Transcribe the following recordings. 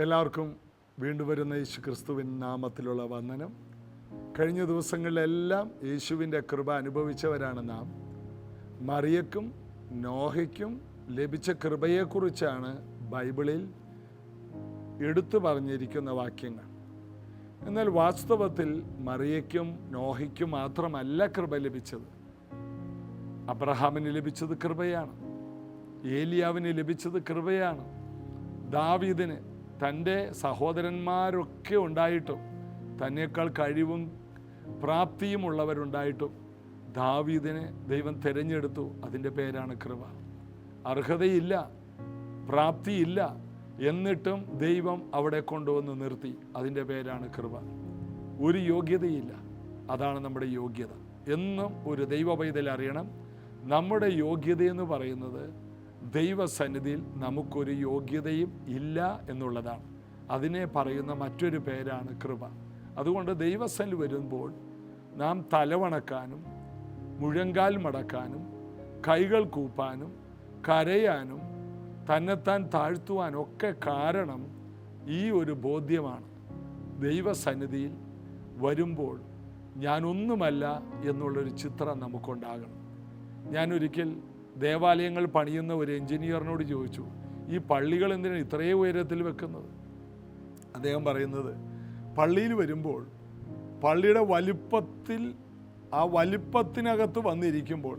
എല്ലാവർക്കും വീണ്ടും വരുന്ന യേശു ക്രിസ്തുവിൻ നാമത്തിലുള്ള വന്ദനം. കഴിഞ്ഞ ദിവസങ്ങളിലെല്ലാം യേശുവിൻ്റെ കൃപ അനുഭവിച്ചവരാണ് നാം. മറിയക്കും നോഹയ്ക്കും ലഭിച്ച കൃപയെക്കുറിച്ചാണ് ബൈബിളിൽ എടുത്തു പറഞ്ഞിരിക്കുന്ന വാക്യങ്ങൾ. എന്നാൽ വാസ്തവത്തിൽ മറിയയ്ക്കും നോഹയ്ക്കും മാത്രമല്ല കൃപ ലഭിച്ചത്. അബ്രഹാമിന് ലഭിച്ചത് കൃപയാണ്, ഏലിയാവിന് ലഭിച്ചത് കൃപയാണ്, ദാവീദിന് തൻ്റെ സഹോദരന്മാരൊക്കെ ഉണ്ടായിട്ടും തന്നേക്കാൾ കഴിവും പ്രാപ്തിയും ഉള്ളവരുണ്ടായിട്ടും ദാവീദിനെ ദൈവം തിരഞ്ഞെടുത്തു. അതിൻ്റെ പേരാണ് കൃപ. അർഹതയില്ല, പ്രാപ്തിയില്ല, എന്നിട്ടും ദൈവം അവിടെ കൊണ്ടുവന്ന് നിർത്തി. അതിൻ്റെ പേരാണ് കൃപ. ഒരു യോഗ്യതയില്ല, അതാണ് നമ്മുടെ യോഗ്യത. എന്നും ഒരു ദൈവ പൈതൽ അറിയണം, നമ്മുടെ യോഗ്യതയെന്ന് പറയുന്നത് ദൈവസന്നിധിയിൽ നമുക്കൊരു യോഗ്യതയും ഇല്ല എന്നുള്ളതാണ്. അതിനെ പറയുന്ന മറ്റൊരു പേരാണ് കൃപ. അതുകൊണ്ട് ദൈവസന്നിധി വരുമ്പോൾ നാം തലവണക്കാനും മുഴങ്കാൽ മടക്കാനും കൈകൾ കൂപ്പാനും കരയാനും തന്നെത്താൻ താഴ്ത്തുവാനും ഒക്കെ കാരണം ഈ ഒരു ബോധ്യമാണ്. ദൈവസന്നിധിയിൽ വരുമ്പോൾ ഞാനൊന്നുമല്ല എന്നുള്ളൊരു ചിത്രം നമുക്കുണ്ടാകണം. ഞാനൊരിക്കൽ ദേവാലയങ്ങൾ പണിയുന്ന ഒരു എഞ്ചിനീയറിനോട് ചോദിച്ചു, ഈ പള്ളികൾ എന്തിനാണ് ഇത്രയും ഉയരത്തിൽ വെക്കുന്നത്? അദ്ദേഹം പറയുന്നത്, പള്ളിയിൽ വരുമ്പോൾ പള്ളിയുടെ വലിപ്പത്തിൽ, ആ വലിപ്പത്തിനകത്ത് വന്നിരിക്കുമ്പോൾ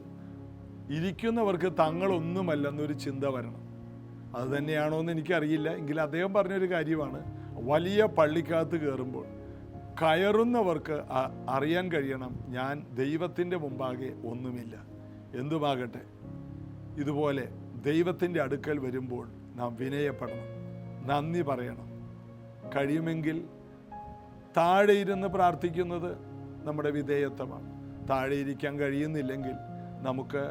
ഇരിക്കുന്നവർക്ക് തങ്ങളൊന്നുമല്ലെന്നൊരു ചിന്ത വരണം. അത് തന്നെയാണോ എന്ന് എനിക്കറിയില്ല. എങ്കിലും അദ്ദേഹം പറഞ്ഞൊരു കാര്യമാണ്, വലിയ പള്ളിക്കകത്ത് കയറുമ്പോൾ കയറുന്നവർക്ക് അറിയാൻ കഴിയണം, ഞാൻ ദൈവത്തിൻ്റെ മുമ്പാകെ ഒന്നുമില്ല. എന്തുമാകട്ടെ, ഇതുപോലെ ദൈവത്തിൻ്റെ അടുക്കൽ വരുമ്പോൾ നാം വിനയപ്പെടണം, നന്ദി പറയണം. കഴിയുമെങ്കിൽ താഴെ ഇരുന്ന് പ്രാർത്ഥിക്കുന്നത് നമ്മുടെ വിധേയത്വമാണ്. താഴെ ഇരിക്കാൻ കഴിയുന്നില്ലെങ്കിൽ നമുക്ക്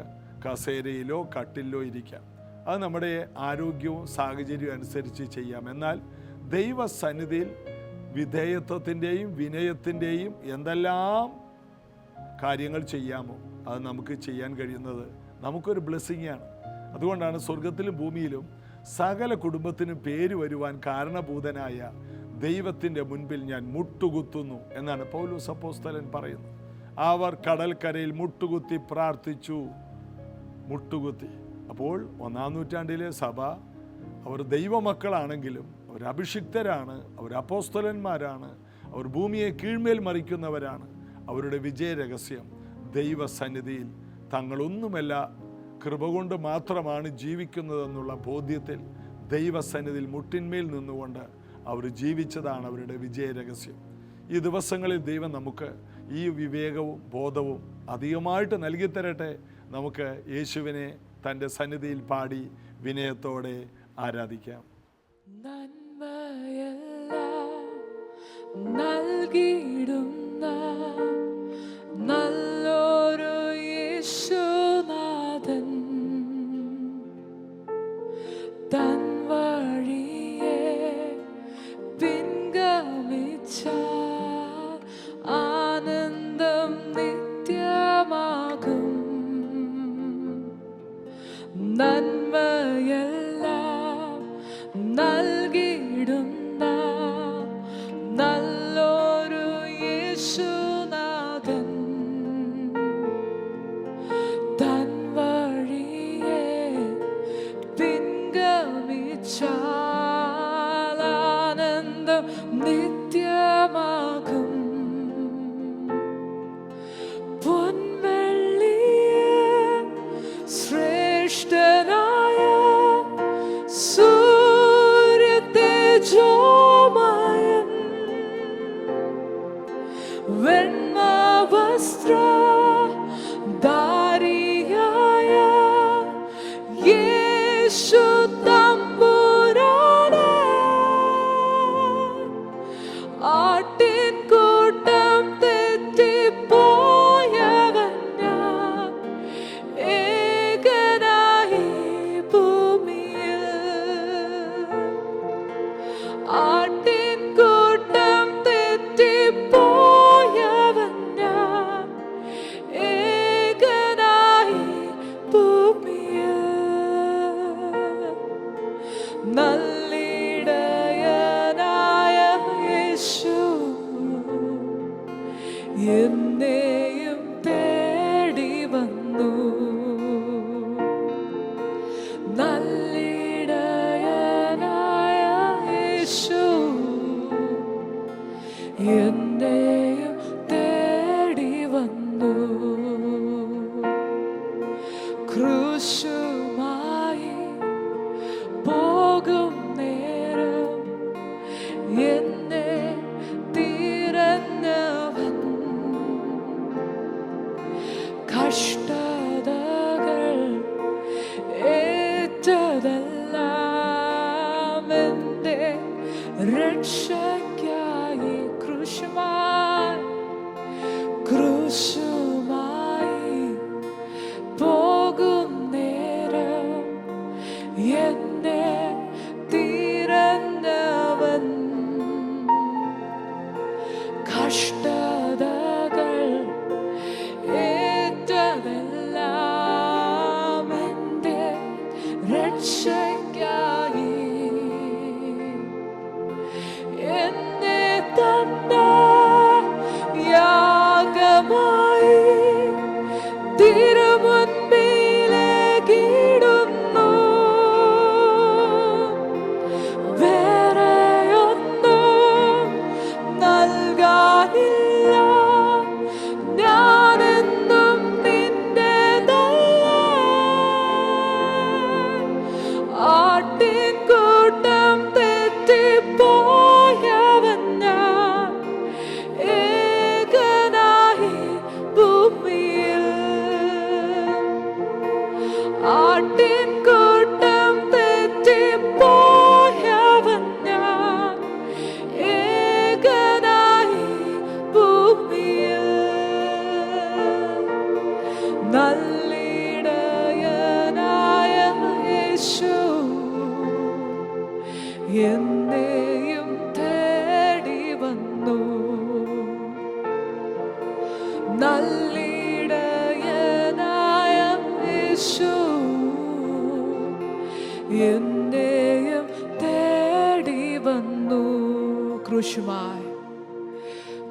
കസേരയിലോ കട്ടിലോ ഇരിക്കാം. അത് നമ്മുടെ ആരോഗ്യവും സാഹചര്യവും അനുസരിച്ച് ചെയ്യാം. എന്നാൽ ദൈവസന്നിധിയിൽ വിധേയത്വത്തിൻ്റെയും വിനയത്തിൻ്റെയും എന്തെല്ലാം കാര്യങ്ങൾ ചെയ്യാമോ അത് നമുക്ക് ചെയ്യാൻ കഴിയുന്നത് നമുക്കൊരു ബ്ലെസ്സിങ്ങാണ്. അതുകൊണ്ടാണ് സ്വർഗത്തിലും ഭൂമിയിലും സകല കുടുംബത്തിനും പേര് വരുവാൻ കാരണഭൂതനായ ദൈവത്തിൻ്റെ മുൻപിൽ ഞാൻ മുട്ടുകുത്തുന്നു എന്നാണ് പൗലോസ് അപ്പോസ്തലൻ പറയുന്നത്. അവർ കടൽക്കരയിൽ മുട്ടുകുത്തി പ്രാർത്ഥിച്ചു. മുട്ടുകുത്തി. അപ്പോൾ 1-ാം നൂറ്റാണ്ടിലെ സഭ, അവർ ദൈവമക്കളാണെങ്കിലും അവർ അഭിഷിക്തരാണ്, അവർ അപ്പോസ്തലന്മാരാണ്, അവർ ഭൂമിയെ കീഴ്മേൽ മറിക്കുന്നവരാണ്. അവരുടെ വിജയരഹസ്യം ദൈവസന്നിധിയിൽ തങ്ങളൊന്നുമല്ല, കൃപ കൊണ്ട് മാത്രമാണ് ജീവിക്കുന്നതെന്നുള്ള ബോധ്യത്തിൽ ദൈവസന്നിധിയിൽ മുട്ടിന്മേൽ നിന്നുകൊണ്ട് അവർ ജീവിച്ചതാണ് അവരുടെ വിജയരഹസ്യം. ഈ ദിവസങ്ങളിൽ ദൈവം നമുക്ക് ഈ വിവേകവും ബോധവും അധികമായിട്ട് നൽകിത്തരട്ടെ. നമുക്ക് യേശുവിനെ തൻ്റെ സന്നിധിയിൽ പാടി വിനയത്തോടെ ആരാധിക്കാം. നൽകിയിടുന്ന നല്ലൊരു യേശുനാഥൻ, തൻ വഴിയെ പിൻഗമിച്ച ആനന്ദം നിത്യമാകും. നന്മയെല്ലാം നൽകിയിടുന്ന നല്ലൊരു യേശുനാഥൻ, തൻ വഴിയെ പിൻഗമിച്ചാൽ ആനന്ദം നിത്യമാകും. പൊൻവെള്ളിയെ ശ്രേഷ്ഠനായ സൂര്യതേജോമയൻ, വെണ്മവസ്ത്രധാരിയായ യേശു തമ്പുരാനെ, എന്നെയും തേടി വന്നു. ക്രൂശുമായി പോകും നേരം എന്നെ തിരഞ്ഞവൻ. കഷ്ടതകൾ ഏറ്റതെല്ലാം എൻ്റെ രക്ഷയ്ക്കായി ക്രൂശുമായി പോകും നേരം എന്നെ തിരഞ്ഞവൻ. കഷ്ടതകൾ ഏറ്റതെല്ലാം എൻ്റെ രക്ഷയ്ക്കായി എന്നെ തന്നെ യാഗമായി തിരുമുൻപിലേക്കിടുന്നു. വേറെയൊന്നും നൽകാനില്ല, ഞാനെന്നും നിന്റേതല്ല. ആട്ടിൻകൂട്ടം തെറ്റിപ്പോയവൻ ഞാൻ, ഏകനായി ഭൂമിയിൽ. ആട്ടിൻകൂട്ടം തെറ്റിപ്പോയവൻ ഞാൻ, ഏകനായി ഭൂമിയിൽ. നല്ലിടയനായ യേശു എന്നെയും തേടി വന്നു. നല്ലിടയനായ യേശു എന്നെയും തേടി വന്നു.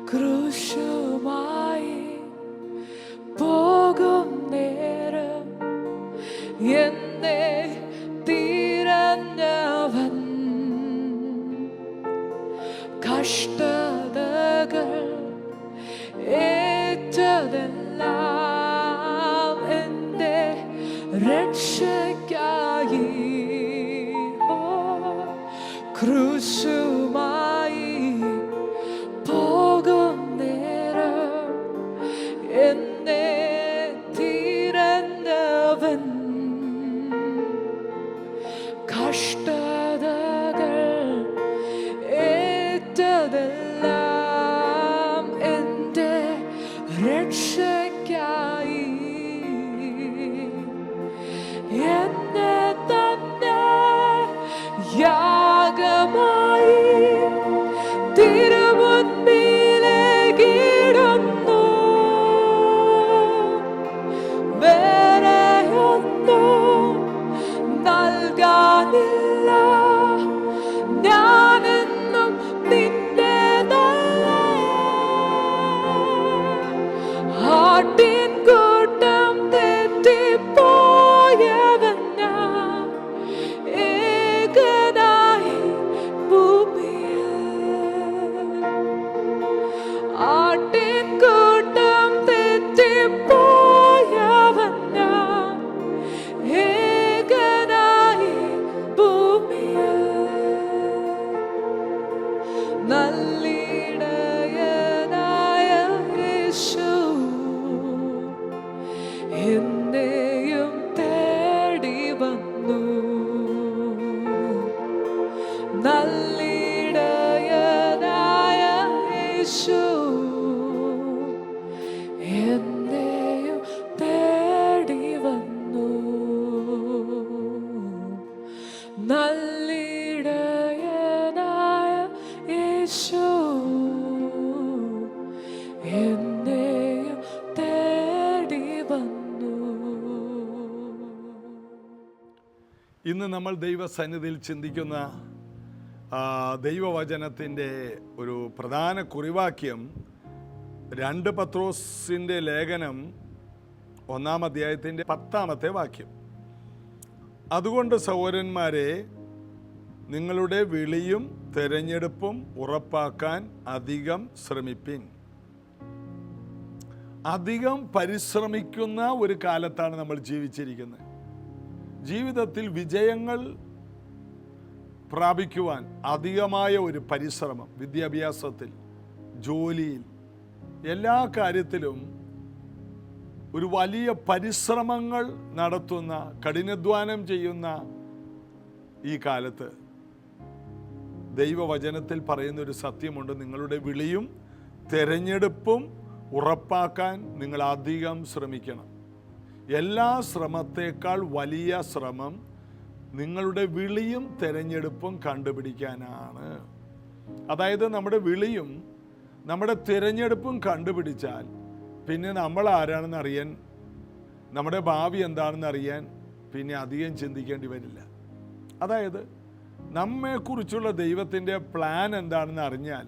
ക്രൂശുമായി പോകും നേരം എന്നെ തിരഞ്ഞവൻ. കഷ്ടതകൾ ഏറ്റതെല്ലാം എൻ്റെ രക്ഷയ്ക്കായി. ക്രൂശുമായി പോകും നേരം എന്നെ തിരഞ്ഞവൻ. കഷ്ടതകൾ ഏറ്റതെല്ലാം എൻ്റെ രക്ഷയ്ക്കായി എന്നെ തന്നെ യാഗമായി തിരുമുൻപിലേക്കിടുന്നു. വേറെയൊന്നും നൽകാനില്ല, ഞാനെന്നും നിന്റേതല്ല. ആട്ടിൻകൂട്ടം തെറ്റിപ്പോയവൻ ഞാൻ, ഏകനായി ഭൂമിയിൽ. ആട്ടിൻകൂട്ടം തെറ്റിപ്പോയവൻ ഞാൻ, ഏകനായി ഭൂമിയിൽ. നല്ലിടയനായ യേശു എന്നെയും തേടി വന്നു. നല്ലിടയനായ യേശു എന്നെയും തേടി വന്നു. നല്ലിടയനായ യേശു എന്നെയും തേടി വന്നു. ഇന്ന് നമ്മൾ ദൈവസന്നിധിയിൽ ചിന്തിക്കുന്ന ദൈവവചനത്തിൻ്റെ ഒരു പ്രധാന കുറിവാക്യം 2 പത്രോസിൻ്റെ ലേഖനം 1-ാം അധ്യായത്തിൻ്റെ 10-ാമത്തെ വാക്യം. അതുകൊണ്ട് സഹോദരന്മാരെ, നിങ്ങളുടെ വിളിയും തെരഞ്ഞെടുപ്പും ഉറപ്പാക്കാൻ അധികം ശ്രമിപ്പിൻ. അധികം പരിശ്രമിക്കുന്ന ഒരു കാലത്താണ് നമ്മൾ ജീവിച്ചിരിക്കുന്നത്. ജീവിതത്തിൽ വിജയങ്ങൾ പ്രാപിക്കുവാൻ അധികമായ ഒരു പരിശ്രമം, വിദ്യാഭ്യാസത്തിൽ, ജോലിയിൽ, എല്ലാ കാര്യത്തിലും ഒരു വലിയ പരിശ്രമങ്ങൾ നടത്തുന്ന, കഠിനാധ്വാനം ചെയ്യുന്ന ഈ കാലത്ത് ദൈവവചനത്തിൽ പറയുന്നൊരു സത്യമുണ്ട്. നിങ്ങളുടെ വിളിയും തെരഞ്ഞെടുപ്പും ഉറപ്പാക്കാൻ നിങ്ങൾ അധികം ശ്രമിക്കണം. എല്ലാ ശ്രമത്തേക്കാൾ വലിയ ശ്രമം നിങ്ങളുടെ വിളിയും തെരഞ്ഞെടുപ്പും കണ്ടുപിടിക്കാനാണ്. അതായത് നമ്മുടെ വിളിയും നമ്മുടെ തിരഞ്ഞെടുപ്പും കണ്ടുപിടിച്ചാൽ പിന്നെ നമ്മൾ ആരാണെന്ന് അറിയാൻ, നമ്മുടെ ഭാവി എന്താണെന്ന് അറിയാൻ പിന്നെ അധികം ചിന്തിക്കേണ്ടി വരില്ല. അതായത് നമ്മെക്കുറിച്ചുള്ള ദൈവത്തിൻ്റെ പ്ലാൻ എന്താണെന്ന് അറിഞ്ഞാൽ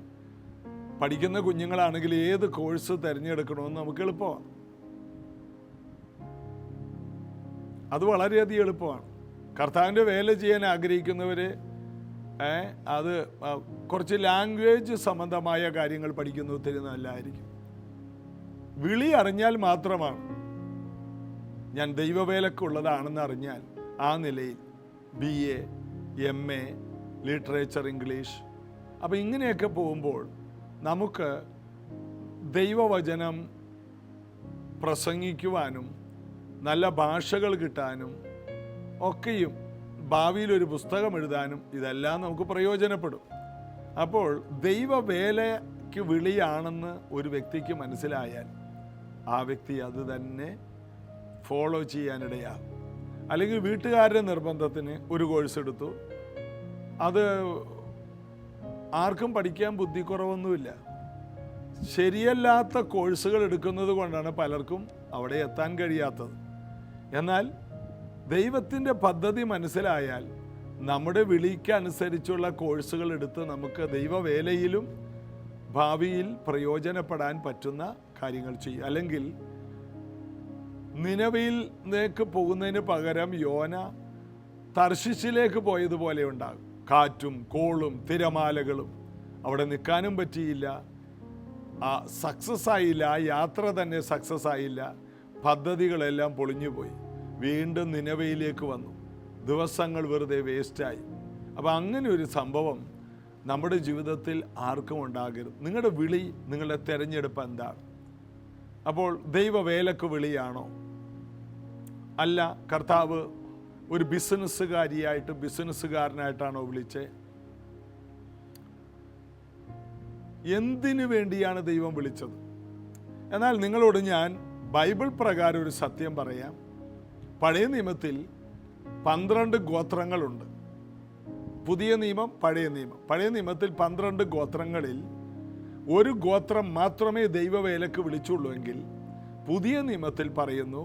പഠിക്കുന്ന കുഞ്ഞുങ്ങളാണെങ്കിൽ ഏത് കോഴ്സ് തിരഞ്ഞെടുക്കണമെന്ന് നമുക്ക് എളുപ്പമാണ്. അത് വളരെയധികം എളുപ്പമാണ്. കർത്താവിൻ്റെ വേല ചെയ്യാൻ ആഗ്രഹിക്കുന്നവർ അത് കുറച്ച് ലാംഗ്വേജ് സംബന്ധമായ കാര്യങ്ങൾ പഠിക്കുന്നത് ഒത്തിരി നല്ലതായിരിക്കും. വിളി അറിഞ്ഞാൽ മാത്രമാണ്, ഞാൻ ദൈവവേലക്കുള്ളതാണെന്ന് അറിഞ്ഞാൽ ആ നിലയിൽ BA, MA, ലിറ്ററേച്ചർ, ഇംഗ്ലീഷ്, അപ്പം ഇങ്ങനെയൊക്കെ പോകുമ്പോൾ നമുക്ക് ദൈവവചനം പ്രസംഗിക്കുവാനും നല്ല ഭാഷകൾ കിട്ടാനും ഒക്കെയും ഭാവിയിലൊരു പുസ്തകം എഴുതാനും ഇതെല്ലാം നമുക്ക് പ്രയോജനപ്പെടും. അപ്പോൾ ദൈവവേലയ്ക്ക് വിളിയാണെന്ന് ഒരു വ്യക്തിക്ക് മനസ്സിലായാൽ ആ വ്യക്തി അത് തന്നെ ഫോളോ ചെയ്യാനിടയാകും. അല്ലെങ്കിൽ വീട്ടുകാരുടെ നിർബന്ധത്തിന് ഒരു കോഴ്സ് എടുത്തു, അത് ആർക്കും പഠിക്കാൻ ബുദ്ധിക്കുറവൊന്നുമില്ല. ശരിയല്ലാത്ത കോഴ്സുകൾ എടുക്കുന്നത് കൊണ്ടാണ് പലർക്കും അവിടെ എത്താൻ കഴിയാത്തത്. എന്നാൽ ദൈവത്തിൻ്റെ പദ്ധതി മനസ്സിലായാൽ നമ്മുടെ വിളിക്കനുസരിച്ചുള്ള കോഴ്സുകൾ എടുത്ത് നമുക്ക് ദൈവവേലയിലും ഭാവിയിൽ പ്രയോജനപ്പെടാൻ പറ്റുന്ന കാര്യങ്ങൾ ചെയ്യും. അല്ലെങ്കിൽ നിനവയിലേക്ക് പോകുന്നതിന് പകരം യോന തർശിശിലേക്ക് പോയതുപോലെ ഉണ്ടാകും. കാറ്റും കോളും തിരമാലകളും, അവിടെ നിൽക്കാനും പറ്റിയില്ല, സക്സസ് ആയില്ല, ആ യാത്ര തന്നെ സക്സസ് ആയില്ല, പദ്ധതികളെല്ലാം പൊളിഞ്ഞുപോയി. വീണ്ടും നിനവയിലേക്ക് വന്നു, ദിവസങ്ങൾ വെറുതെ വേസ്റ്റായി. അപ്പോൾ അങ്ങനെ ഒരു സംഭവം നമ്മുടെ ജീവിതത്തിൽ ആർക്കും ഉണ്ടാകരുത്. നിങ്ങളുടെ വിളി, നിങ്ങളുടെ തിരഞ്ഞെടുപ്പ് എന്താണ്? അപ്പോൾ ദൈവവേലക്ക് വിളിയാണോ? അല്ല, കർത്താവ് ഒരു ബിസിനസ്സുകാരനായിട്ടാണോ വിളിച്ചേ? എന്തിനു വേണ്ടിയാണ് ദൈവം വിളിച്ചത്? എന്നാൽ നിങ്ങളോട് ഞാൻ ബൈബിൾ പ്രകാരം ഒരു സത്യം പറയാം. പഴയ നിയമത്തിൽ 12 ഗോത്രങ്ങളുണ്ട്. പുതിയ നിയമം, പഴയ നിയമം. പഴയ നിയമത്തിൽ 12 ഗോത്രങ്ങളിൽ ഒരു ഗോത്രം മാത്രമേ ദൈവവേലക്ക് വിളിച്ചുള്ളൂ എങ്കിൽ പുതിയ നിയമത്തിൽ പറയുന്നു,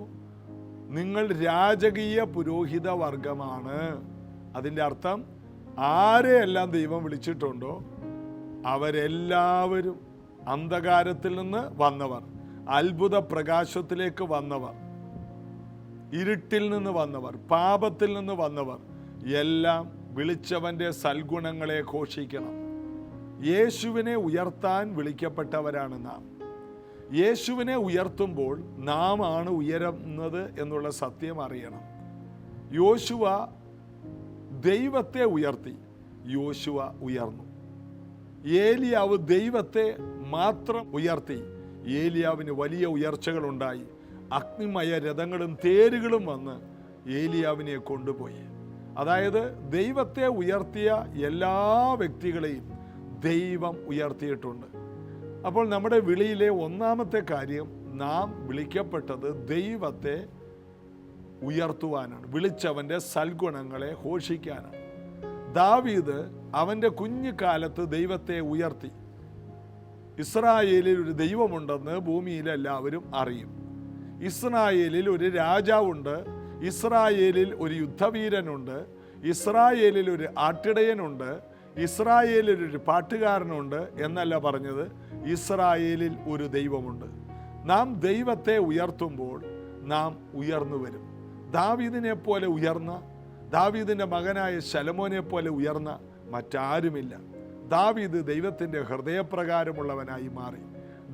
നിങ്ങൾ രാജകീയ പുരോഹിത വർഗമാണ്. അതിൻ്റെ അർത്ഥം ആരെയെല്ലാം ദൈവം വിളിച്ചിട്ടുണ്ടോ അവരെല്ലാവരും അന്ധകാരത്തിൽ നിന്ന് വന്നവർ, അത്ഭുത പ്രകാശത്തിലേക്ക് വന്നവർ, ഇരുട്ടിൽ നിന്ന് വന്നവർ, പാപത്തിൽ നിന്ന് വന്നവർ എല്ലാം വിളിച്ചവൻ്റെ സൽഗുണങ്ങളെ ഘോഷിക്കണം. യേശുവിനെ ഉയർത്താൻ വിളിക്കപ്പെട്ടവരാണ് നാം. യേശുവിനെ ഉയർത്തുമ്പോൾ നാം ആണ് ഉയരുന്നത് എന്നുള്ള സത്യം അറിയണം. യോശുവ ദൈവത്തെ ഉയർത്തി, യോശുവ ഉയർന്നു. ഏലിയാവ് ദൈവത്തെ മാത്രം ഉയർത്തി, ഏലിയാവിന് വലിയ ഉയർച്ചകളുണ്ടായി. അഗ്നിമയ രഥങ്ങളും തേരുകളും വന്ന് ഏലിയാവിനെ കൊണ്ടുപോയി. അതായത് ദൈവത്തെ ഉയർത്തിയ എല്ലാ വ്യക്തികളെയും ദൈവം ഉയർത്തിയിട്ടുണ്ട്. അപ്പോൾ നമ്മുടെ വിളിയിലെ ഒന്നാമത്തെ കാര്യം, നാം വിളിക്കപ്പെട്ടത് ദൈവത്തെ ഉയർത്തുവാനാണ്, വിളിച്ചവൻ്റെ സൽഗുണങ്ങളെ ഘോഷിക്കാനാണ്. ദാവീദ് അവൻ്റെ കുഞ്ഞുകാലത്ത് ദൈവത്തെ ഉയർത്തി. ഇസ്രായേലിൽ ഒരു ദൈവമുണ്ടെന്ന് ഭൂമിയിൽ എല്ലാവരും അറിയും. ഇസ്രായേലിൽ ഒരു രാജാവുണ്ട്, ഇസ്രായേലിൽ ഒരു യുദ്ധവീരനുണ്ട്, ഇസ്രായേലിൽ ഒരു ആട്ടിടയനുണ്ട്, ഇസ്രായേലിൽ ഒരു പാട്ടുകാരനുണ്ട് എന്നല്ല പറഞ്ഞത്, ഇസ്രായേലിൽ ഒരു ദൈവമുണ്ട്. നാം ദൈവത്തെ ഉയർത്തുമ്പോൾ നാം ഉയർന്നു വരും. ദാവീദിനെ പോലെ ഉയർന്ന, ദാവീദിൻ്റെ മകനായ ശലോമോനെ പോലെ ഉയർന്ന മറ്റാരുമില്ല. ദാവീദ് ദൈവത്തിൻ്റെ ഹൃദയപ്രകാരമുള്ളവനായി മാറി.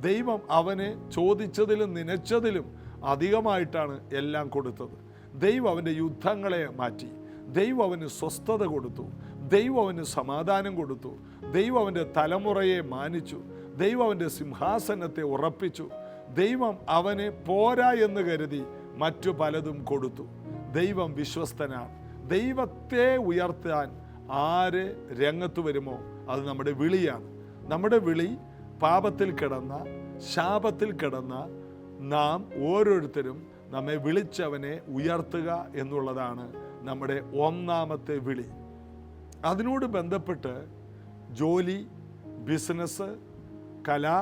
ദൈവം അവന് ചോദിച്ചതിലും നനച്ചതിലും അധികമായിട്ടാണ് എല്ലാം കൊടുത്തത്. ദൈവം അവൻ്റെ യുദ്ധങ്ങളെ മാറ്റി. ദൈവം അവന് സ്വസ്ഥത കൊടുത്തു. ദൈവം അവന് സമാധാനം കൊടുത്തു. ദൈവം അവൻ്റെ തലമുറയെ മാനിച്ചു. ദൈവം അവൻ്റെ സിംഹാസനത്തെ ഉറപ്പിച്ചു. ദൈവം അവന് പോരാ എന്ന് കരുതി മറ്റു പലതും കൊടുത്തു. ദൈവം വിശ്വസ്തനാണ്. ദൈവത്തെ ഉയർത്താൻ ആര് രംഗത്ത് വരുമോ അത് നമ്മുടെ വിളിയാണ്. നമ്മുടെ വിളി പാപത്തിൽ കിടന്ന, ശാപത്തിൽ കിടന്ന നാം ഓരോരുത്തരും നമ്മെ വിളിച്ചവനെ ഉയർത്തുക എന്നുള്ളതാണ് നമ്മുടെ ഒന്നാമത്തെ വിളി. അതിനോട് ബന്ധപ്പെട്ട് ജോലി, ബിസിനസ്, കലാ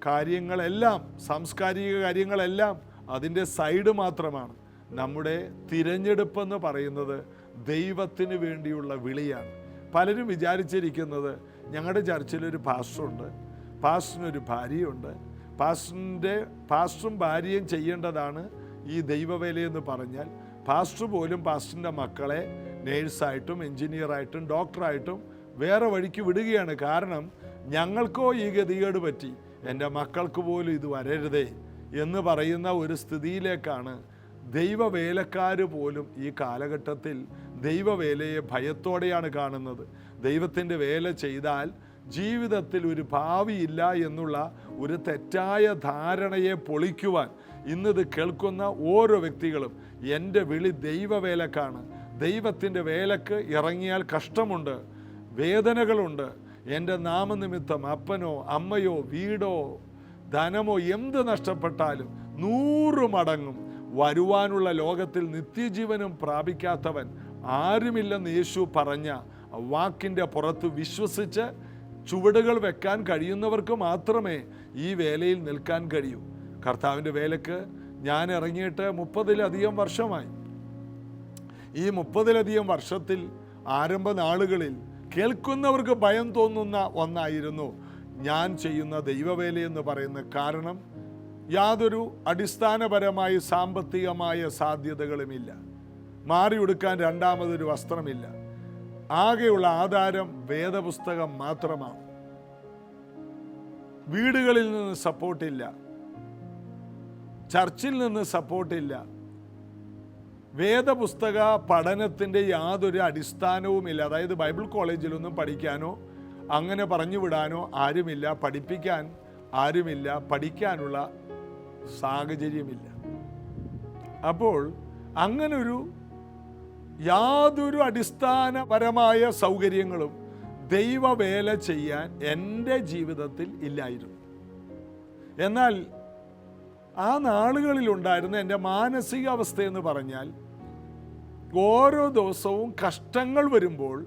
കാര്യങ്ങളെല്ലാം, സാംസ്കാരിക കാര്യങ്ങളെല്ലാം അതിൻ്റെ സൈഡ് മാത്രമാണ്. നമ്മുടെ തിരഞ്ഞെടുപ്പെന്ന് പറയുന്നത് ദൈവത്തിന് വേണ്ടിയുള്ള വിളിയാണ്. പലരും വിചാരിച്ചിരിക്കുന്നത് ഞങ്ങളുടെ ചർച്ചിലൊരു പാസ്റ്ററുണ്ട്, പാസ്റ്ററിനൊരു ഭാര്യയുണ്ട്, പാസ്റ്ററും ഭാര്യയും ചെയ്യേണ്ടതാണ് ഈ ദൈവവേലയെന്ന് പറഞ്ഞാൽ പാസ്റ്റർ പോലും പാസ്റ്ററിൻ്റെ മക്കളെ നേഴ്സായിട്ടും എൻജിനീയറായിട്ടും ഡോക്ടറായിട്ടും വേറെ വഴിക്ക് വിടുകയാണ്. കാരണം ഞങ്ങൾക്കോ ഈ ഗതികേട് പറ്റി, എൻ്റെ മക്കൾക്ക് പോലും ഇത് വരരുതേ എന്ന് പറയുന്ന ഒരു സ്ഥിതിയിലേക്കാണ് ദൈവവേലക്കാർ പോലും ഈ കാലഘട്ടത്തിൽ ദൈവവേലയെ ഭയത്തോടെയാണ് കാണുന്നത്. ദൈവത്തിൻ്റെ വേല ചെയ്താൽ ജീവിതത്തിൽ ഒരു ഭാവിയില്ല എന്നുള്ള ഒരു തെറ്റായ ധാരണയെ പൊളിക്കുവാൻ ഇന്നിത് കേൾക്കുന്ന ഓരോ വ്യക്തികളും എൻ്റെ വിളി ദൈവവേലക്കാണ്, ദൈവത്തിൻ്റെ വേലക്ക് ഇറങ്ങിയാൽ കഷ്ടമുണ്ട്, വേദനകളുണ്ട്, എൻ്റെ നാമനിമിത്തം അപ്പനോ അമ്മയോ വീടോ ധനമോ എന്ത് നഷ്ടപ്പെട്ടാലും 100 മടങ്ങും വരുവാനുള്ള ലോകത്തിൽ നിത്യജീവനും പ്രാപിക്കാത്തവൻ ആരുമില്ലെന്ന് യേശു പറഞ്ഞ വാക്കിൻ്റെ പുറത്ത് വിശ്വസിച്ച് ചുവടുകൾ വെക്കാൻ കഴിയുന്നവർക്ക് മാത്രമേ ഈ വേലയിൽ നിൽക്കാൻ കഴിയൂ. കർത്താവിൻ്റെ വേലക്ക് ഞാൻ ഇറങ്ങിയിട്ട് 30-ലധികം വർഷമായി. ഈ 30-ലധികം വർഷത്തിൽ ആരംഭ നാളുകളിൽ കേൾക്കുന്നവർക്ക് ഭയം തോന്നുന്ന ഒന്നായിരുന്നു ഞാൻ ചെയ്യുന്ന ദൈവവേലയെന്ന് പറയുന്നത്. കാരണം യാതൊരു അടിസ്ഥാനപരമായ സാമ്പത്തികമായ സാധ്യതകളുമില്ല, മാറിയെടുക്കാൻ രണ്ടാമതൊരു വസ്ത്രമില്ല, ആകെയുള്ള ആധാരം വേദപുസ്തകം മാത്രമാണ്. വീടുകളിൽ നിന്ന് സപ്പോർട്ടില്ല, ചർച്ചിൽ നിന്ന് സപ്പോർട്ടില്ല, വേദപുസ്തക പഠനത്തിൻ്റെ യാതൊരു അടിസ്ഥാനവുമില്ല. അതായത് ബൈബിൾ കോളേജിലൊന്നും പഠിക്കാനോ അങ്ങനെ പറഞ്ഞു വിടാനോ ആരുമില്ല, പഠിപ്പിക്കാൻ ആരുമില്ല, പഠിക്കാനുള്ള സാഹചര്യമില്ല. അപ്പോൾ അങ്ങനൊരു യാതൊരു അടിസ്ഥാനപരമായ സൗകര്യങ്ങളും ദൈവവേല ചെയ്യാൻ എൻ്റെ ജീവിതത്തിൽ ഇല്ലായിരുന്നു. എന്നാൽ ആ നാളുകളിലുണ്ടായിരുന്ന എൻ്റെ മാനസികാവസ്ഥയെന്ന് പറഞ്ഞാൽ ഓരോ ദിവസവും കഷ്ടങ്ങൾ വരുമ്പോൾ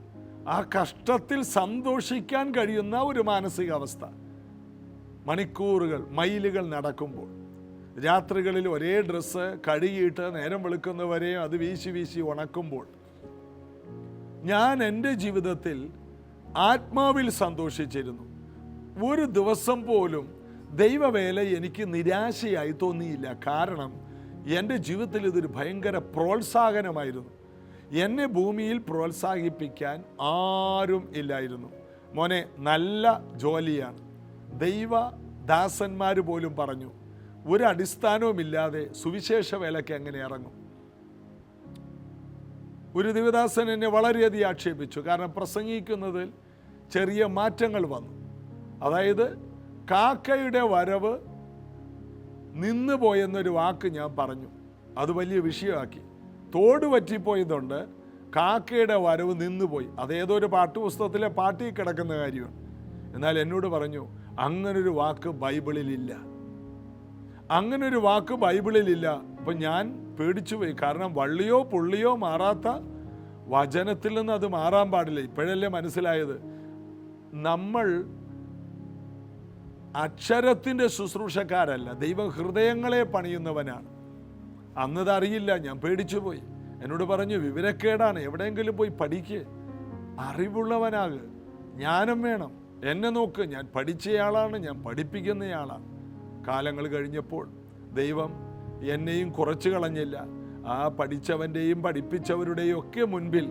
ആ കഷ്ടത്തിൽ സന്തോഷിക്കാൻ കഴിയുന്ന ഒരു മാനസികാവസ്ഥ. മണിക്കൂറുകൾ, മൈലുകൾ നടക്കുമ്പോൾ, രാത്രികളിൽ ഒരേ ഡ്രസ്സ് കഴുകിയിട്ട് നേരം വെളുക്കുന്നവരെ അത് വീശി വീശി ഉണക്കുമ്പോൾ ഞാൻ എൻ്റെ ജീവിതത്തിൽ ആത്മാവിൽ സന്തോഷിച്ചിരുന്നു. ഒരു ദിവസം പോലും ദൈവവേല എനിക്ക് നിരാശയായി തോന്നിയില്ല. കാരണം എൻ്റെ ജീവിതത്തിൽ ഇതൊരു ഭയങ്കര പ്രോത്സാഹനമായിരുന്നു. എന്നെ ഭൂമിയിൽ പ്രോത്സാഹിപ്പിക്കാൻ ആരും ഇല്ലായിരുന്നു. മോനെ, നല്ല ജോലിയാണ്. ദൈവദാസന്മാർ പോലും പറഞ്ഞു, ഒരു അടിസ്ഥാനവുമില്ലാതെ സുവിശേഷ വേലയ്ക്ക് എങ്ങനെ ഇറങ്ങും? ഒരു ദൈവദാസൻ എന്നെ വളരെയധികം ആക്ഷേപിച്ചു. കാരണം പ്രസംഗിക്കുന്നതിൽ ചെറിയ മാറ്റങ്ങൾ വന്നു. അതായത് കാക്കയുടെ വരവ് നിന്ന് പോയെന്നൊരു വാക്ക് ഞാൻ പറഞ്ഞു. അത് വലിയ വിഷയമാക്കി. തോട് പറ്റിപ്പോയതുകൊണ്ട് കാക്കയുടെ വരവ് നിന്നുപോയി. അതേതൊരു പാട്ടുപുസ്തകത്തിലെ പാട്ടിൽ കിടക്കുന്ന കാര്യമാണ്. എന്നാൽ എന്നോട് പറഞ്ഞു, അങ്ങനൊരു വാക്ക് ബൈബിളിലില്ല, അങ്ങനൊരു വാക്ക് ബൈബിളിലില്ല. അപ്പം ഞാൻ പേടിച്ചുപോയി. കാരണം വള്ളിയോ പുള്ളിയോ മാറാത്ത വചനത്തിൽ നിന്ന് അത് മാറാൻ പാടില്ല. ഇപ്പോഴല്ലേ മനസ്സിലായത്, നമ്മൾ അക്ഷരത്തിൻ്റെ ശുശ്രൂഷക്കാരല്ല, ദൈവം ഹൃദയങ്ങളെ പണിയുന്നവനാണ്. അന്നതറിയില്ല, ഞാൻ പേടിച്ചുപോയി. എന്നോട് പറഞ്ഞു, വിവരക്കേടാണ്, എവിടെയെങ്കിലും പോയി പഠിക്ക്, അറിവുള്ളവനാക്, ജ്ഞാനം വേണം, എന്നെ നോക്ക്, ഞാൻ പഠിച്ചയാളാണ്, ഞാൻ പഠിപ്പിക്കുന്നയാളാണ്. കാലങ്ങൾ കഴിഞ്ഞപ്പോൾ ദൈവം എന്നെയും കുറച്ച് കളഞ്ഞില്ല. ആ പഠിച്ചവൻ്റെയും പഠിപ്പിച്ചവരുടെയും ഒക്കെ മുൻപിൽ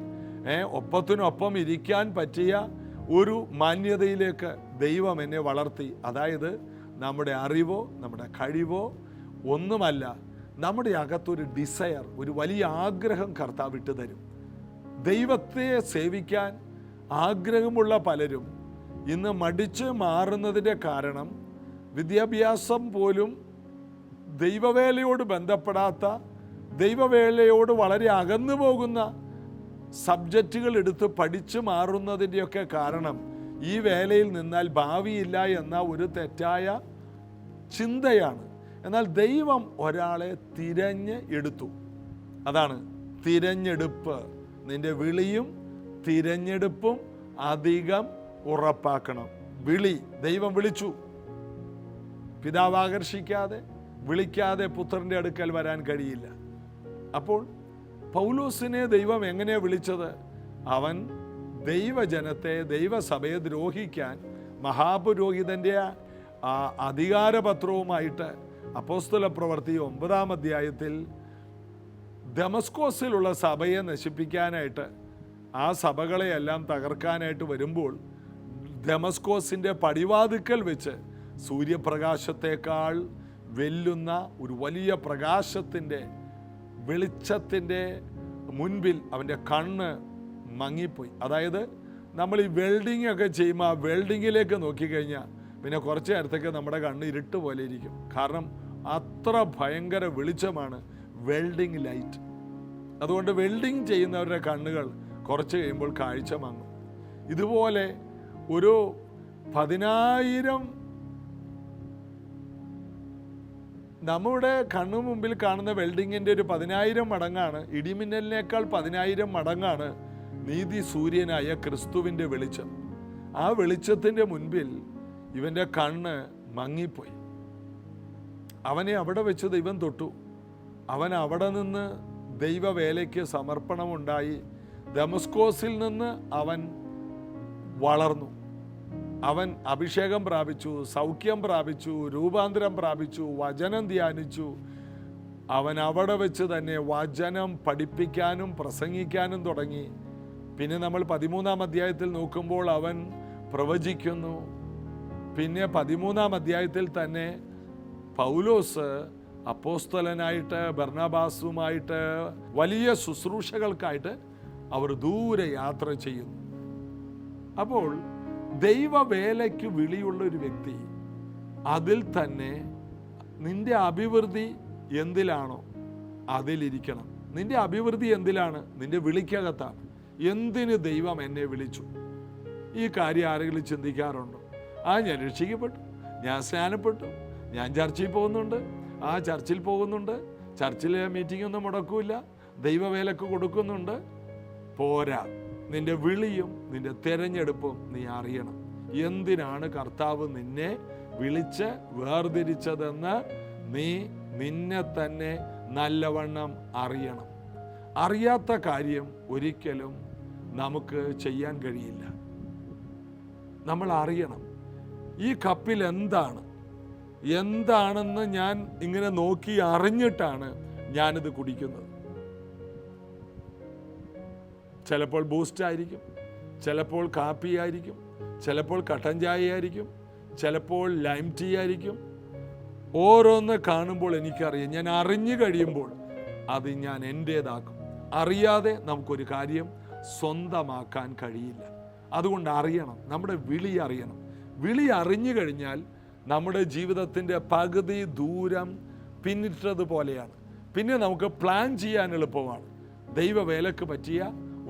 ഒപ്പത്തിനൊപ്പം ഇരിക്കാൻ പറ്റിയ ഒരു മാന്യതയിലേക്ക് ദൈവം എന്നെ വളർത്തി. അതായത് നമ്മുടെ അറിവോ നമ്മുടെ കഴിവോ ഒന്നുമല്ല, നമ്മുടെ അകത്തൊരു ഡിസയർ, ഒരു വലിയ ആഗ്രഹം കർത്താവ് ഇട്ട് തരും. ദൈവത്തെ സേവിക്കാൻ ആഗ്രഹമുള്ള പലരും ഇന്ന് മടിച്ച് മാറുന്നതിൻ്റെ കാരണം വിദ്യാഭ്യാസം പോലും ദൈവവേലയോട് ബന്ധപ്പെടാത്ത, ദൈവവേലയോട് വളരെ അകന്നു പോകുന്ന സബ്ജക്റ്റുകൾ എടുത്ത് പഠിച്ചു മാറുന്നതിൻ്റെയൊക്കെ കാരണം ഈ വേലയിൽ നിന്നാൽ ഭാവിയില്ല എന്ന ഒരു തെറ്റായ ചിന്തയാണ്. എന്നാൽ ദൈവം ഒരാളെ തിരഞ്ഞ് എടുത്തു. അതാണ് തിരഞ്ഞെടുപ്പ്. നിന്റെ വിളിയും തിരഞ്ഞെടുപ്പും അധികം ഉറപ്പാക്കണം. വിളി, ദൈവം വിളിച്ചു. പിതാവ് ആകർഷിക്കാതെ, വിളിക്കാതെ പുത്രൻ്റെ അടുക്കൽ വരാൻ കഴിയില്ല. അപ്പോൾ പൗലോസിനെ ദൈവം എങ്ങനെയാ വിളിച്ചത്? അവൻ ദൈവജനത്തെ, ദൈവസഭയെ ദ്രോഹിക്കാൻ മഹാപുരോഹിതൻ്റെ അധികാരപത്രവുമായിട്ട് അപ്പോസ്തല പ്രവൃത്തി 9-ാം അധ്യായത്തിൽ ദമസ്കോസിലുള്ള സഭയെ നശിപ്പിക്കാനായിട്ട്, ആ സഭകളെയെല്ലാം തകർക്കാനായിട്ട് വരുമ്പോൾ ദമസ്കോസിൻ്റെ പടിവാതിക്കൽ വെച്ച് സൂര്യപ്രകാശത്തേക്കാൾ വെല്ലുന്ന ഒരു വലിയ പ്രകാശത്തിൻ്റെ വെളിച്ചത്തിൻ്റെ മുൻപിൽ അവൻ്റെ കണ്ണ് മങ്ങിപ്പോയി. അതായത് നമ്മൾ ഈ വെൽഡിംഗ് ഒക്കെ ചെയ്യുമ്പോൾ ആ വെൽഡിങ്ങിലേക്ക് നോക്കിക്കഴിഞ്ഞാൽ പിന്നെ കുറച്ച് നേരത്തേക്ക് നമ്മുടെ കണ്ണ് ഇരുട്ട് പോലെ ഇരിക്കും. കാരണം അത്ര ഭയങ്കര വെളിച്ചമാണ് വെൽഡിംഗ് ലൈറ്റ്. അതുകൊണ്ട് വെൽഡിംഗ് ചെയ്യുന്നവരുടെ കണ്ണുകൾ കുറച്ച് കഴിയുമ്പോൾ കാഴ്ച മങ്ങും. ഇതുപോലെ ഒരു 10,000 നമ്മുടെ കണ്ണു മുമ്പിൽ കാണുന്ന വെൽഡിങ്ങിൻ്റെ ഒരു 10,000 മടങ്ങാണ്, ഇടിമിന്നലിനേക്കാൾ 10,000 മടങ്ങാണ് നീതി സൂര്യനായ ക്രിസ്തുവിൻ്റെ വെളിച്ചം. ആ വെളിച്ചത്തിൻ്റെ മുൻപിൽ ഇവൻ്റെ കണ്ണ് മങ്ങിപ്പോയി. അവനെ അവിടെ വെച്ച് ദൈവം തൊട്ടു. അവൻ അവിടെ നിന്ന് ദൈവവേലയ്ക്ക് സമർപ്പണമുണ്ടായി. ദമസ്കോസിൽ നിന്ന് അവൻ വളർന്നു. അവൻ അഭിഷേകം പ്രാപിച്ചു, സൗഖ്യം പ്രാപിച്ചു, രൂപാന്തരം പ്രാപിച്ചു, വചനം ധ്യാനിച്ചു. അവൻ അവിടെ വെച്ച് തന്നെ വചനം പഠിപ്പിക്കാനും പ്രസംഗിക്കാനും തുടങ്ങി. പിന്നെ നമ്മൾ 13-ാം അധ്യായത്തിൽ നോക്കുമ്പോൾ അവൻ പ്രവചിക്കുന്നു. പിന്നെ 13-ാം അധ്യായത്തിൽ തന്നെ പൗലോസ് അപ്പോസ്തലനായിട്ട് ബർന്നബാസുമായിട്ട് വലിയ ശുശ്രൂഷകൾക്കായിട്ട് അവർ ദൂരെ യാത്ര ചെയ്യുന്നു. അപ്പോൾ ദൈവവേലയ്ക്ക് വിളിയുള്ള ഒരു വ്യക്തി അതിൽ തന്നെ നിന്റെ അഭിവൃദ്ധി എന്തിലാണോ അതിലിരിക്കണം. നിന്റെ അഭിവൃദ്ധി എന്തിലാണ്? നിന്റെ വിളിക്കകത്താണ്. എന്തിന് ദൈവം എന്നെ വിളിച്ചു? ഈ കാര്യം ആരെങ്കിലും ചിന്തിക്കാറുണ്ടോ? ഞാൻ രക്ഷിക്കപ്പെട്ടു, ഞാൻ സ്നാനപ്പെട്ടു, ഞാൻ ചർച്ചിൽ പോകുന്നുണ്ട്, ചർച്ചിൽ പോകുന്നുണ്ട്, ചർച്ചിലെ മീറ്റിംഗ് ഒന്നും മുടക്കൂല, ദൈവവേലക്ക് കൊടുക്കുന്നുണ്ട്. പോരാ, നിന്റെ വിളിയും നിന്റെ തിരഞ്ഞെടുപ്പും നീ അറിയണം. എന്തിനാണ് കർത്താവ് നിന്നെ വിളിച്ച് വേർതിരിച്ചതെന്ന് നീ നിന്നെ തന്നെ നല്ലവണ്ണം അറിയണം. അറിയാത്ത കാര്യം ഒരിക്കലും നമുക്ക് ചെയ്യാൻ കഴിയില്ല. നമ്മൾ അറിയണം ഈ കപ്പിൽ എന്താണെന്ന് ഞാൻ ഇങ്ങനെ നോക്കി അറിഞ്ഞിട്ടാണ് ഞാനിത് കുടിക്കുന്നത്. ചിലപ്പോൾ ബൂസ്റ്റ് ആയിരിക്കും, ചിലപ്പോൾ കാപ്പി ആയിരിക്കും, ചിലപ്പോൾ കട്ടൻ ചായ ആയിരിക്കും, ചിലപ്പോൾ ലൈം ടീ ആയിരിക്കും. ഓരോന്ന് കാണുമ്പോൾ എനിക്കറിയാം, ഞാൻ അറിഞ്ഞു കഴിയുമ്പോൾ അത് ഞാൻ എൻ്റേതാക്കും. അറിയാതെ നമുക്കൊരു കാര്യം സ്വന്തമാക്കാൻ കഴിയില്ല. അതുകൊണ്ട് അറിയണം, നമ്മുടെ വിളി അറിയണം. വിളി അറിഞ്ഞു കഴിഞ്ഞാൽ നമ്മുടെ ജീവിതത്തിൻ്റെ പകുതി ദൂരം പിന്നിട്ടതുപോലെയാണ്. പിന്നെ നമുക്ക് പ്ലാൻ ചെയ്യാൻ എളുപ്പമാണ്. ദൈവവേലക്ക് പറ്റിയ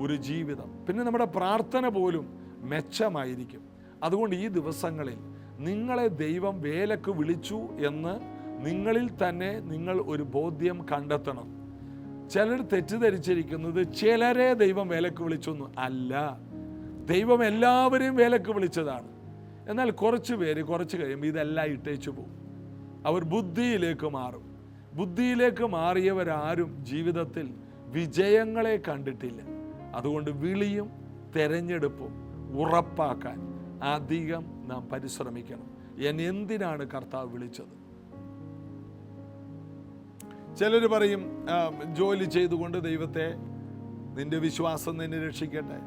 ഒരു ജീവിതം, പിന്നെ നമ്മുടെ പ്രാർത്ഥന പോലും മെച്ചമായിരിക്കും. അതുകൊണ്ട് ഈ ദിവസങ്ങളിൽ നിങ്ങളെ ദൈവം വേലക്ക് വിളിച്ചു എന്ന് നിങ്ങളിൽ തന്നെ നിങ്ങൾ ഒരു ബോധ്യം കണ്ടെത്തണം. ചിലർ തെറ്റിദ്ധരിച്ചിരിക്കുന്നത് ചിലരെ ദൈവം വേലക്ക് വിളിച്ചൊന്നും അല്ല. ദൈവം എല്ലാവരെയും വേലക്ക് വിളിച്ചതാണ്. എന്നാൽ കുറച്ച് പേര് കുറച്ച് കഴിയുമ്പോൾ ഇതെല്ലാം ഇട്ടേച്ചു പോകും. അവർ ബുദ്ധിയിലേക്ക് മാറും. ബുദ്ധിയിലേക്ക് മാറിയവരാരും ജീവിതത്തിൽ വിജയങ്ങളെ കണ്ടിട്ടില്ല. അതുകൊണ്ട് വിളിയും തെരഞ്ഞെടുപ്പും ഉറപ്പാക്കാൻ അധികം നാം പരിശ്രമിക്കണം. എന്തിനാണ് കർത്താവ് വിളിച്ചത്? ചിലർ പറയും ജോലി ചെയ്തുകൊണ്ട് ദൈവത്തെ, നിന്റെ വിശ്വാസം നിന്നെ രക്ഷിക്കട്ടെ,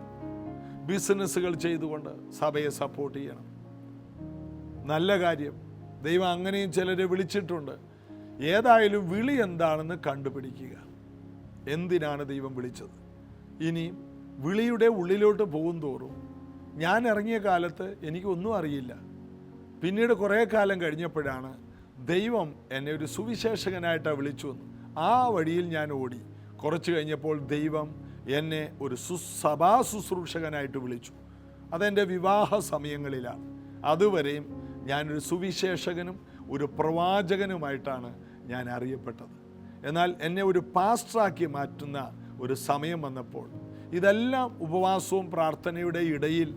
ബിസിനസ്സുകൾ ചെയ്തുകൊണ്ട് സഭയെ സപ്പോർട്ട് ചെയ്യണം. നല്ല കാര്യം. ദൈവം അങ്ങനെയും ചിലരെ വിളിച്ചിട്ടുണ്ട്. ഏതായാലും വിളി എന്താണെന്ന് കണ്ടുപിടിക്കുക. എന്തിനാണ് ദൈവം വിളിച്ചത്? ഇനി വിളിയുടെ ഉള്ളിലോട്ട് പോകും തോറും, ഞാൻ ഇറങ്ങിയ കാലത്ത് എനിക്കൊന്നും അറിയില്ല. പിന്നീട് കുറേ കാലം കഴിഞ്ഞപ്പോഴാണ് ദൈവം എന്നെ ഒരു സുവിശേഷകനായിട്ടാണ് വിളിച്ചു വന്നു. ആ വഴിയിൽ ഞാൻ ഓടി. കുറച്ച് കഴിഞ്ഞപ്പോൾ ദൈവം എന്നെ ഒരു സഭാ ശുശ്രൂഷകനായിട്ട് വിളിച്ചു. അതെൻ്റെ വിവാഹ സമയങ്ങളിലാണ്. അതുവരെയും ഞാനൊരു സുവിശേഷകനും ഒരു പ്രവാചകനുമായിട്ടാണ് ഞാൻ അറിയപ്പെട്ടത്. എന്നാൽ എന്നെ ഒരു പാസ്റ്ററാക്കി മാറ്റുന്ന ഒരു സമയം വന്നപ്പോൾ, ഇതെല്ലാം ഉപവാസവും പ്രാർത്ഥനയുടെ ഇടയിൽ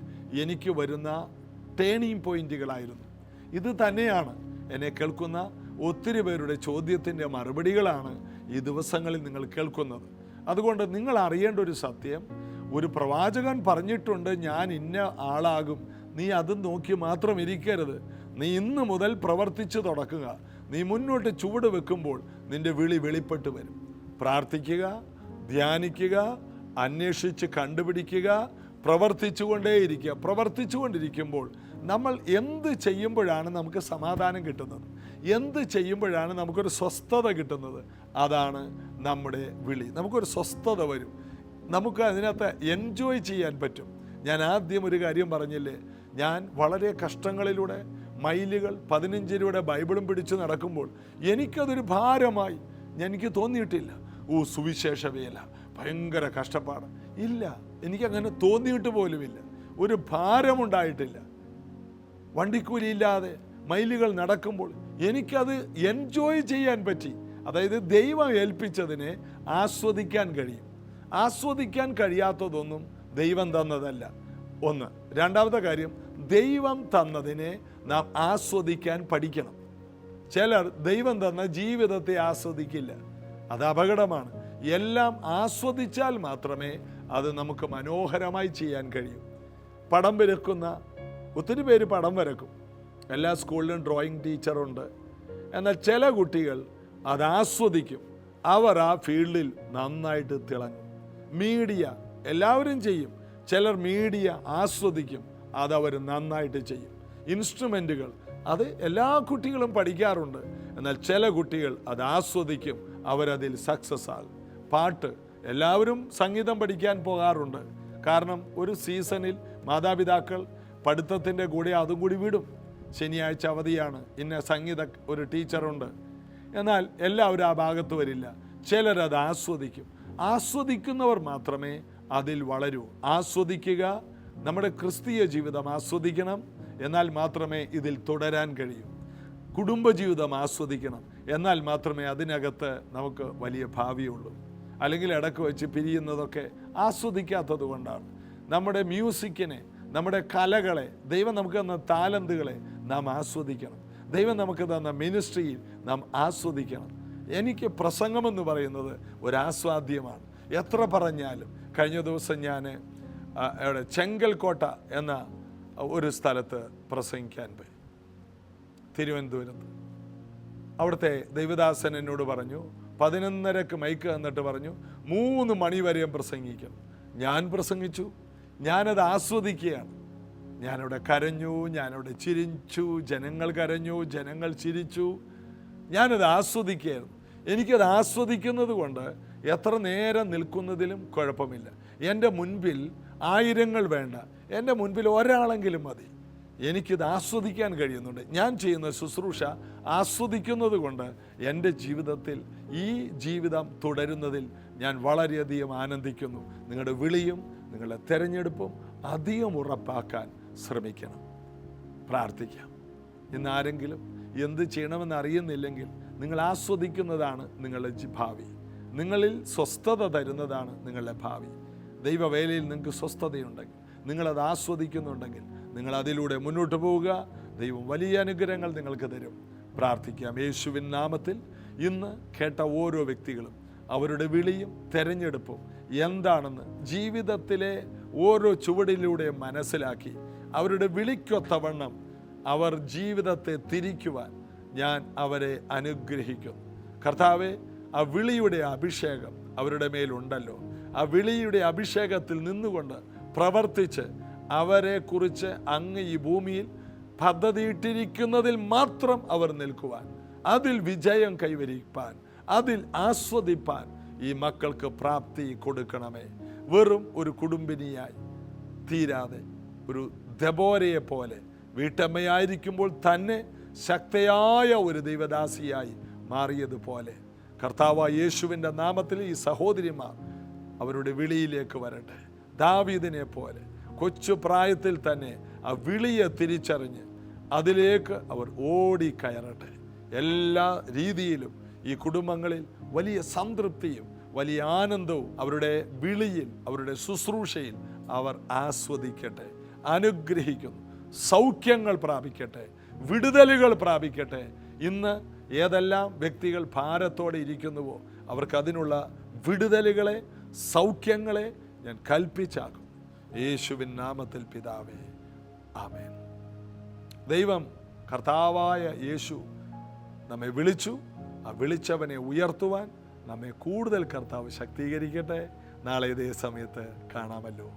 എനിക്ക് വരുന്ന ടേണിംഗ് പോയിന്റുകളായിരുന്നു. ഇത് തന്നെയാണ് എന്നെ കേൾക്കുന്ന ഒത്തിരി പേരുടെ ചോദ്യത്തിൻ്റെ മറുപടികളാണ് ഈ ദിവസങ്ങളിൽ നിങ്ങൾ കേൾക്കുന്നത്. അതുകൊണ്ട് നിങ്ങൾ അറിയേണ്ട ഒരു സത്യം, ഒരു പ്രവാചകൻ പറഞ്ഞിട്ടുണ്ട് ഞാൻ ഇന്ന ആളാകും, നീ അത് നോക്കി മാത്രം ഇരിക്കരുത്. നീ ഇന്ന് മുതൽ പ്രവർത്തിച്ച് തുടക്കുക. നീ മുന്നോട്ട് ചുവട് വെക്കുമ്പോൾ നിന്റെ വിളി വെളിപ്പെട്ട് വരും. പ്രാർത്ഥിക്കുക, ധ്യാനിക്കുക, അന്വേഷിച്ച് കണ്ടുപിടിക്കുക, പ്രവർത്തിച്ചുകൊണ്ടേയിരിക്കുക. പ്രവർത്തിച്ചുകൊണ്ടിരിക്കുമ്പോൾ നമ്മൾ എന്ത് ചെയ്യുമ്പോഴാണ് നമുക്ക് സമാധാനം കിട്ടുന്നത്, എന്ത് ചെയ്യുമ്പോഴാണ് നമുക്കൊരു സ്വസ്ഥത കിട്ടുന്നത്, അതാണ് നമ്മുടെ വിളി. നമുക്കൊരു സ്വസ്ഥത വരും, നമുക്ക് അതിനകത്ത് എൻജോയ് ചെയ്യാൻ പറ്റും. ഞാൻ ആദ്യം ഒരു കാര്യം പറഞ്ഞില്ലേ, ഞാൻ വളരെ കഷ്ടങ്ങളിലൂടെ മൈലുകൾ 15 രൂപയുടെ ബൈബിളും പിടിച്ച് നടക്കുമ്പോൾ എനിക്കതൊരു ഭാരമായി എനിക്ക് തോന്നിയിട്ടില്ല. സുവിശേഷ വേല ഭയങ്കര കഷ്ടപ്പാട് ഇല്ല, എനിക്കങ്ങനെ തോന്നിയിട്ട് പോലുമില്ല. ഒരു ഭാരമുണ്ടായിട്ടില്ല. വണ്ടിക്കൂലിയില്ലാതെ മൈലുകൾ നടക്കുമ്പോൾ എനിക്കത് എൻജോയ് ചെയ്യാൻ പറ്റി. അതായത് ദൈവം ഏൽപ്പിച്ചതിനെ ആസ്വദിക്കാൻ കഴിയും. ആസ്വദിക്കാൻ കഴിയാത്തതൊന്നും ദൈവം തന്നതല്ല. ഒന്ന്. രണ്ടാമത്തെ കാര്യം, ദൈവം തന്നതിനെ നാം ആസ്വദിക്കാൻ പഠിക്കണം. ചിലർ ദൈവം തന്ന ജീവിതത്തെ ആസ്വദിക്കില്ല. അത് അപകടമാണ്. എല്ലാം ആസ്വദിച്ചാൽ മാത്രമേ അത് നമുക്ക് മനോഹരമായി ചെയ്യാൻ കഴിയൂ. പടം വരക്കുന്ന ഒത്തിരി പേര് പടം വരക്കും. എല്ലാ സ്കൂളിലും ഡ്രോയിങ് ടീച്ചറുണ്ട്. എന്നാൽ ചില കുട്ടികൾ അത് ആസ്വദിക്കും. അവർ ആ ഫീൽഡിൽ നന്നായിട്ട് തിളങ്ങും. മീഡിയ എല്ലാവരും ചെയ്യും. ചിലർ മീഡിയ ആസ്വദിക്കും, അതവർ നന്നായിട്ട് ചെയ്യും. ഇൻസ്ട്രുമെൻറ്റുകൾ അത് എല്ലാ കുട്ടികളും പഠിക്കാറുണ്ട്. എന്നാൽ ചില കുട്ടികൾ അത് ആസ്വദിക്കും, അവരതിൽ സക്സസ് ആകും. പാട്ട് എല്ലാവരും സംഗീതം പഠിക്കാൻ പോകാറുണ്ട്. കാരണം ഒരു സീസണിൽ മാതാപിതാക്കൾ പഠിത്തത്തിൻ്റെ കൂടെ അതും കൂടി വിടും. ശനിയാഴ്ച അവധിയാണ്, ഇന്ന സംഗീത ഒരു ടീച്ചറുണ്ട്. എന്നാൽ എല്ലാവരും ആ ഭാഗത്ത് വരില്ല. ചിലരത് ആസ്വദിക്കും. ആസ്വദിക്കുന്നവർ മാത്രമേ അതിൽ വളരൂ. ആസ്വദിക്കുക. നമ്മുടെ ക്രിസ്തീയ ജീവിതം ആസ്വദിക്കണം. എന്നാൽ മാത്രമേ ഇതിൽ തുടരാൻ കഴിയൂ. കുടുംബജീവിതം ആസ്വദിക്കണം. എന്നാൽ മാത്രമേ അതിനകത്ത് നമുക്ക് വലിയ ഭാവിയുള്ളൂ. അല്ലെങ്കിൽ ഇടയ്ക്ക് വെച്ച് പിരിയുന്നതൊക്കെ ആസ്വദിക്കാത്തത് കൊണ്ടാണ്. നമ്മുടെ മ്യൂസിക്കിനെ, നമ്മുടെ കലകളെ, ദൈവം നമുക്ക് തന്ന താലന്തുകളെ നാം ആസ്വദിക്കണം. ദൈവം നമുക്ക് തന്ന മിനിസ്ട്രിയിൽ നാം ആസ്വദിക്കണം. എനിക്ക് പ്രസംഗമെന്ന് പറയുന്നത് ഒരാസ്വാദ്യമാണ്. എത്ര പറഞ്ഞാലും. കഴിഞ്ഞ ദിവസം ഞാൻ അവിടെ ചെങ്കൽക്കോട്ട എന്ന ഒരു സ്ഥലത്ത് പ്രസംഗിക്കാൻ പോയി, തിരുവനന്തപുരത്ത്. അവിടുത്തെ ദൈവദാസൻ എന്നോട് പറഞ്ഞു, 11:30 മൈക്ക് തന്നിട്ട് പറഞ്ഞു 3 മണി വരെയും പ്രസംഗിക്കണം. ഞാൻ പ്രസംഗിച്ചു. ഞാനത് ആസ്വദിക്കുകയാണ്. ഞാനവിടെ കരഞ്ഞു, ഞാനവിടെ ചിരിച്ചു, ജനങ്ങൾ കരഞ്ഞു, ജനങ്ങൾ ചിരിച്ചു. ഞാനത് ആസ്വദിക്കുകയായിരുന്നു. എനിക്കത് ആസ്വദിക്കുന്നത് കൊണ്ട് എത്ര നേരം നിൽക്കുന്നതിലും കുഴപ്പമില്ല. എൻ്റെ മുൻപിൽ ആയിരങ്ങൾ വേണ്ട, എൻ്റെ മുൻപിൽ ഒരാളെങ്കിലും മതി. എനിക്കിത് ആസ്വദിക്കാൻ കഴിയുന്നുണ്ട്. ഞാൻ ചെയ്യുന്ന ശുശ്രൂഷ ആസ്വദിക്കുന്നത് കൊണ്ട് എൻ്റെ ജീവിതത്തിൽ ഈ ജീവിതം തുടരുന്നതിൽ ഞാൻ വളരെയധികം ആനന്ദിക്കുന്നു. നിങ്ങളുടെ വിളിയും നിങ്ങളുടെ തെരഞ്ഞെടുപ്പും അധികം ഉറപ്പാക്കാൻ ശ്രമിക്കണം. പ്രാർത്ഥിക്കാം. ഇന്ന് ആരെങ്കിലും എന്ത് ചെയ്യണമെന്ന് അറിയുന്നില്ലെങ്കിൽ നിങ്ങൾ ആസ്വദിക്കുന്നതാണ് നിങ്ങളുടെ ഭാവി. നിങ്ങളിൽ സ്വസ്ഥത തരുന്നതാണ് നിങ്ങളുടെ ഭാവി. ദൈവവേലയിൽ നിങ്ങൾക്ക് സ്വസ്ഥതയുണ്ടെങ്കിൽ, നിങ്ങളത് ആസ്വദിക്കുന്നുണ്ടെങ്കിൽ, നിങ്ങൾ അതിലൂടെ മുന്നോട്ട് പോവുക. ദൈവം വലിയ അനുഗ്രഹങ്ങൾ നിങ്ങൾക്ക് തരും. പ്രാർത്ഥിക്കാം. യേശുവിൻ നാമത്തിൽ ഇന്ന് കേട്ട ഓരോ വ്യക്തികളും അവരുടെ വിളിയും തെരഞ്ഞെടുപ്പും എന്താണെന്ന് ജീവിതത്തിലെ ഓരോ ചുവടിലൂടെ മനസ്സിലാക്കി അവരുടെ വിളിക്കൊത്തവണ്ണം അവർ ജീവിതത്തെ തിരിക്കുവാൻ ഞാൻ അവരെ അനുഗ്രഹിക്കുന്നു. കർത്താവേ, ആ വിളിയുടെ അഭിഷേകം അവരുടെ മേലുണ്ടല്ലോ. ആ വിളിയുടെ അഭിഷേകത്തിൽ നിന്നുകൊണ്ട് പ്രവർത്തിച്ച് അവരെക്കുറിച്ച് അങ്ങ് ഈ ഭൂമിയിൽ പദ്ധതിയിട്ടിരിക്കുന്നതിൽ മാത്രം അവർ നിൽക്കുവാൻ, അതിൽ വിജയം കൈവരിപ്പാൻ, അതിൽ ആസ്വദിപ്പാൻ ഈ മക്കൾക്ക് പ്രാപ്തി കൊടുക്കണമേ. വെറും ഒരു കുടുംബിനിയായി തീരാതെ ഒരു ദെബോരയെ പോലെ വീട്ടമ്മയായിരിക്കുമ്പോൾ തന്നെ ശക്തയായ ഒരു ദൈവദാസിയായി മാറിയതുപോലെ കർത്താവായ യേശുവിൻ്റെ നാമത്തിൽ ഈ സഹോദരിമാർ അവരുടെ വിളിയിലേക്ക് വരട്ടെ. ദാവീദിനെ പോലെ കൊച്ചു പ്രായത്തിൽ തന്നെ ആ വിളിയെ തിരിച്ചറിഞ്ഞ് അതിലേക്ക് അവർ ഓടിക്കയറട്ടെ. എല്ലാ രീതിയിലും ഈ കുടുംബങ്ങളിൽ വലിയ സംതൃപ്തിയും വലിയ ആനന്ദവും അവരുടെ വിളിയിൽ, അവരുടെ ശുശ്രൂഷയിൽ അവർ ആസ്വദിക്കട്ടെ. അനുഗ്രഹിക്കുന്നു. സൗഖ്യങ്ങൾ പ്രാപിക്കട്ടെ, വിടുതലുകൾ പ്രാപിക്കട്ടെ. ഇന്ന് ഏതെല്ലാം വ്യക്തികൾ ഭാരത്തോടെ ഇരിക്കുന്നുവോ അവർക്ക് അതിനുള്ള വിടുതലുകളെ, സൗഖ്യങ്ങളെ ഞാൻ കൽപ്പിച്ചാക്കും. യേശുവിൻ നാമത്തിൽ പിതാവേ, ആമേൻ. ദൈവം കർത്താവായ യേശു നമ്മെ വിളിച്ചു. ആ വിളിച്ചവനെ ഉയർത്തുവാൻ നമ്മെ കൂടുതൽ കർത്താവ് ശക്തീകരിക്കട്ടെ. നാളെ ഇതേ സമയത്ത് കാണാമല്ലോ.